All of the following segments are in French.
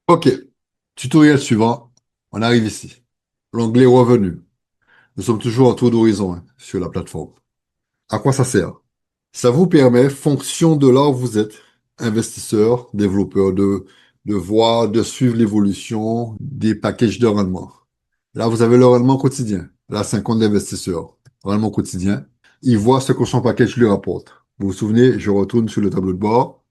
OK. Tutoriel suivant. On arrive ici. L'onglet Revenu. Nous sommes toujours en tour d'horizon sur la plateforme. À quoi ça sert? Ça vous permet, fonction de là où vous êtes, investisseur, développeur, de voir, de suivre l'évolution des packages de rendement. Là, vous avez le rendement quotidien. Là, c'est un compte d'investisseur. Rendement quotidien. Il voit ce que son package lui rapporte. Vous vous souvenez, je retourne sur le tableau de bord.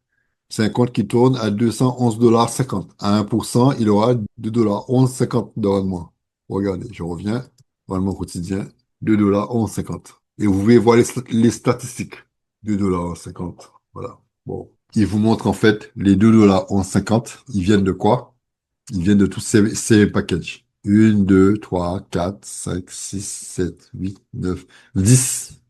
C'est un compte qui tourne à 211,50 $. À 1%, il aura 2,11 $ de rendement. Regardez, je reviens. Rendement quotidien, 2,11 $. Et vous pouvez voir les statistiques. 2,50 $. Voilà. Bon. Il vous montre en fait les 2,11 $. Ils viennent de quoi? Ils viennent de tous ces packages. 1, 2, 3, 4, 5, 6, 7, 8, 9, 10.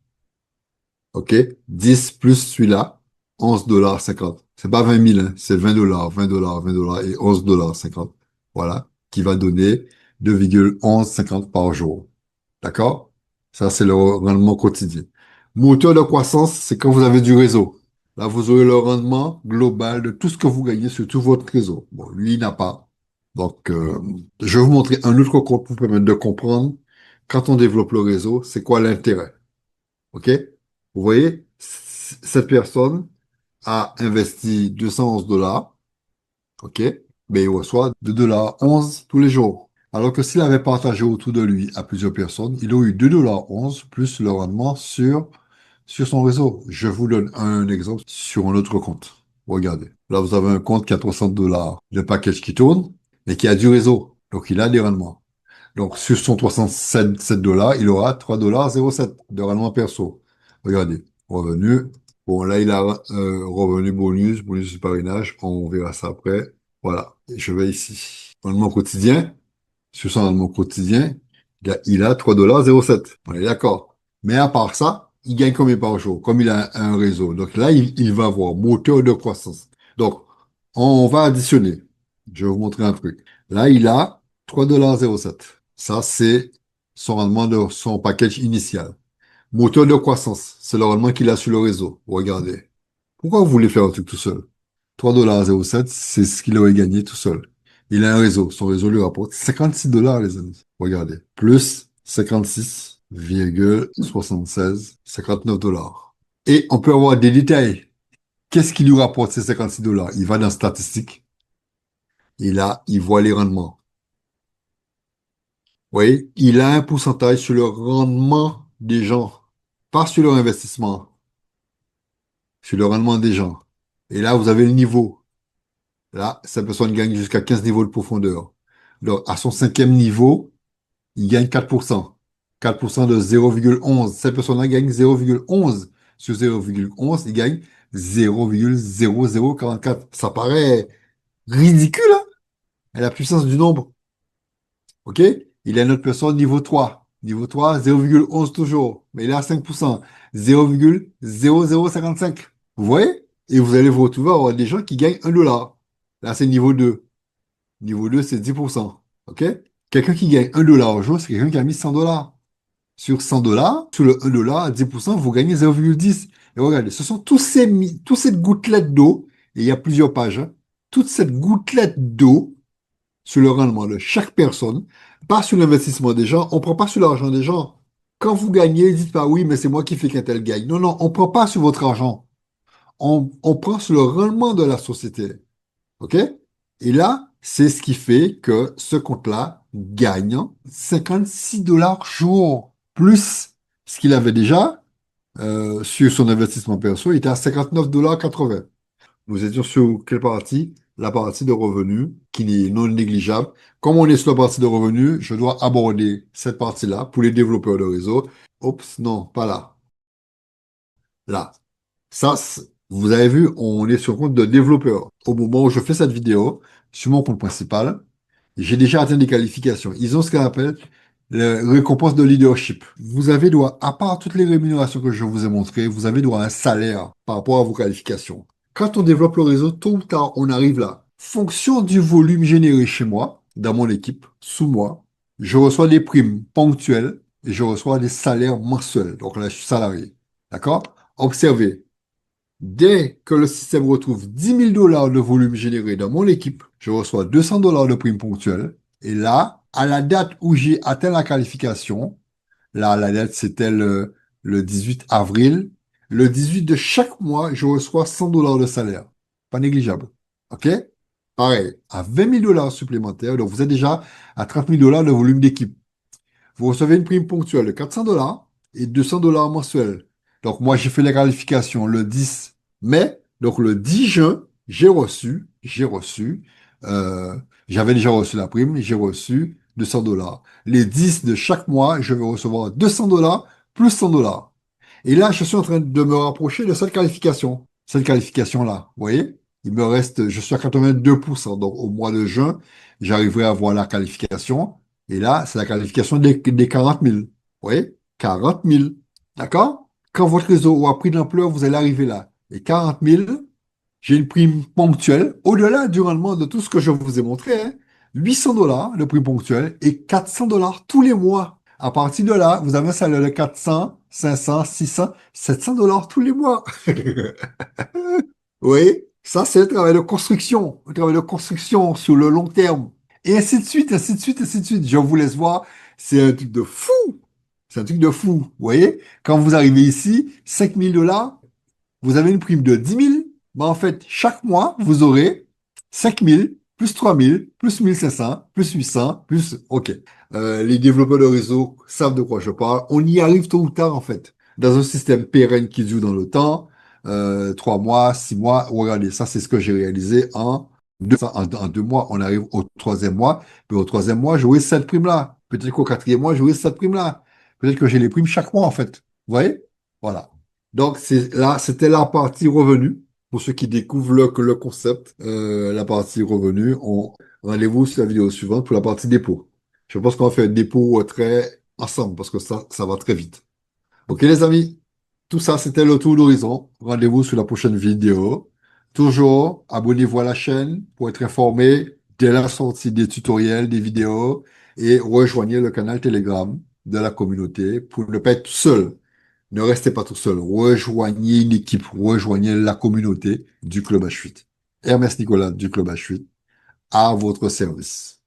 OK? 10 plus celui-là, 11,50 $. C'est pas 20 000, hein, c'est 20 $, 20 $, 20 $ et 11,50 $. Voilà, qui va donner 2,11 € par jour. D'accord? Ça, c'est le rendement quotidien. Moteur de croissance, c'est quand vous avez du réseau. Là, vous aurez le rendement global de tout ce que vous gagnez sur tout votre réseau. Bon, lui, il n'a pas. Donc, je vais vous montrer un autre compte pour vous permettre de comprendre quand on développe le réseau, c'est quoi l'intérêt. OK? Vous voyez, cette personne a investi 211 $, OK? Mais il reçoit 2,11 $ tous les jours. Alors que s'il avait partagé autour de lui à plusieurs personnes, il aurait eu 2,11 $ plus le rendement sur son réseau. Je vous donne un exemple sur un autre compte. Regardez. Là, vous avez un compte qui a 60 $, le package qui tourne, mais qui a du réseau. Donc, il a des rendements. Donc, sur son 67 $, il aura 3,07 $ de rendement perso. Regardez, revenu. Bon, là, il a revenu bonus, bonus du parrainage. On verra ça après. Voilà, et je vais ici. Rendement quotidien. Sur son rendement quotidien, il a 3,07 $. On est d'accord. Mais à part ça, il gagne combien par jour? Comme il a un réseau. Donc là, il va avoir moteur de croissance. Donc, on va additionner. Je vais vous montrer un truc. Là, il a 3,07 $. Ça, c'est son rendement de son package initial. Moteur de croissance, c'est le rendement qu'il a sur le réseau. Regardez. Pourquoi vous voulez faire un truc tout seul? 3,07 $, c'est ce qu'il aurait gagné tout seul. Il a un réseau. Son réseau lui rapporte 56 $, les amis. Regardez. Plus 56,76, 59 $. Et on peut avoir des détails. Qu'est-ce qui lui rapporte ces 56 $? Il va dans statistiques. Et là, il voit les rendements. Vous voyez, il a un pourcentage sur le rendement des gens, pas sur leur investissement, sur le rendement des gens. Et là, vous avez le niveau. Là, cette personne gagne jusqu'à 15 niveaux de profondeur. Donc, à son cinquième niveau, il gagne 4%. 4% de 0,11. Cette personne-là gagne 0,11. Sur 0,11, il gagne 0,0044. Ça paraît ridicule, hein? À la puissance du nombre. OK? Il y a une autre personne niveau 3. Niveau 3, 0,11 toujours. Mais il est à 5%. 0,0055. Vous voyez? Et vous allez vous retrouver à avoir des gens qui gagnent 1 $. Là, c'est niveau 2. Niveau 2, c'est 10%. OK? Quelqu'un qui gagne 1 $ au jour, c'est quelqu'un qui a mis 100 $. Sur 100 $, sur le 1 $, à 10%, vous gagnez 0,10. Et regardez, ce sont toutes cette gouttelette d'eau, et il y a plusieurs pages, hein, toute cette gouttelette d'eau sur le rendement de chaque personne, pas sur l'investissement des gens, on ne prend pas sur l'argent des gens. Quand vous gagnez, dites pas oui, mais c'est moi qui fais qu'un tel gagne. Non, non, on ne prend pas sur votre argent. On prend sur le rendement de la société. OK? Et là, c'est ce qui fait que ce compte-là gagne 56 $ jour, plus ce qu'il avait déjà sur son investissement perso, il était à 59,80 $. Nous étions sur quelle partie? La partie de revenus, qui est non négligeable. Comme on est sur la partie de revenus, je dois aborder cette partie-là pour les développeurs de réseau. Oups, non, pas là. Là. Ça, vous avez vu, on est sur compte de développeur. Au moment où je fais cette vidéo, sur mon compte principal, j'ai déjà atteint des qualifications. Ils ont ce qu'on appelle la récompense de leadership. Vous avez droit, à part toutes les rémunérations que je vous ai montrées, vous avez droit à un salaire par rapport à vos qualifications. Quand on développe le réseau, tôt ou tard, on arrive là. Fonction du volume généré chez moi, dans mon équipe, sous moi, je reçois des primes ponctuelles et je reçois des salaires mensuels. Donc là, je suis salarié. D'accord? Observez. Dès que le système retrouve 10 000 $ de volume généré dans mon équipe, je reçois 200 $ de prime ponctuelle. Et là, à la date où j'ai atteint la qualification, là, la date, c'était le 18 avril, le 18 de chaque mois, je reçois 100 $ de salaire. Pas négligeable. OK? Pareil, à 20 000 $ supplémentaires, donc vous êtes déjà à 30 000 $ de volume d'équipe. Vous recevez une prime ponctuelle de 400 $ et 200 $ mensuels. Donc, moi, j'ai fait la qualification le 10 mai. Donc, le 10 juin, euh, j'avais déjà reçu la prime, j'ai reçu 200 $. Les 10 de chaque mois, je vais recevoir 200 $ plus 100 $. Et là, je suis en train de me rapprocher de cette qualification. Cette qualification-là, vous voyez? Il me reste, je suis à 82%. Donc, au mois de juin, j'arriverai à avoir la qualification. Et là, c'est la qualification des 40 000. Vous voyez? 40 000. D'accord? Quand votre réseau aura pris de l'ampleur, vous allez arriver là. Et 40 000, j'ai une prime ponctuelle, au-delà du rendement de tout ce que je vous ai montré, hein. 800 $ de prime ponctuelle et 400 $ tous les mois. À partir de là, vous avez un salaire de 400, 500, 600, 700 $ tous les mois. Oui, ça c'est le travail de construction, le travail de construction sur le long terme. Et ainsi de suite, ainsi de suite, ainsi de suite. Je vous laisse voir, c'est un truc de fou. C'est un truc de fou. Vous voyez, quand vous arrivez ici, 5 000 $, vous avez une prime de 10 000. Ben, en fait, chaque mois, vous aurez 5 000 plus 3 000 plus 1 500 plus 800 plus... OK. Les développeurs de réseau savent de quoi je parle. On y arrive tôt ou tard, en fait. Dans un système pérenne qui dure dans le temps, 3 mois, 6 mois. Regardez, ça, c'est ce que j'ai réalisé en 2 mois. On arrive au troisième mois. Puis au troisième mois, j'aurai cette prime-là. Peut-être qu'au quatrième mois, j'aurai cette prime-là. Peut-être que j'ai les primes chaque mois, en fait. Vous voyez? Voilà. Donc, c'était la partie revenu. Pour ceux qui découvrent le concept, la partie revenu, rendez-vous sur la vidéo suivante pour la partie dépôt. Je pense qu'on va faire un dépôt très ensemble parce que ça va très vite. Ok, les amis, tout ça, c'était le tour d'horizon. Rendez-vous sur la prochaine vidéo. Toujours, abonnez-vous à la chaîne pour être informé dès la sortie des tutoriels, des vidéos et rejoignez le canal Telegram de la communauté pour ne pas être tout seul. Ne restez pas tout seul. Rejoignez une équipe, rejoignez la communauté du Club H8. Ernest Nicolas du Club H8 à votre service.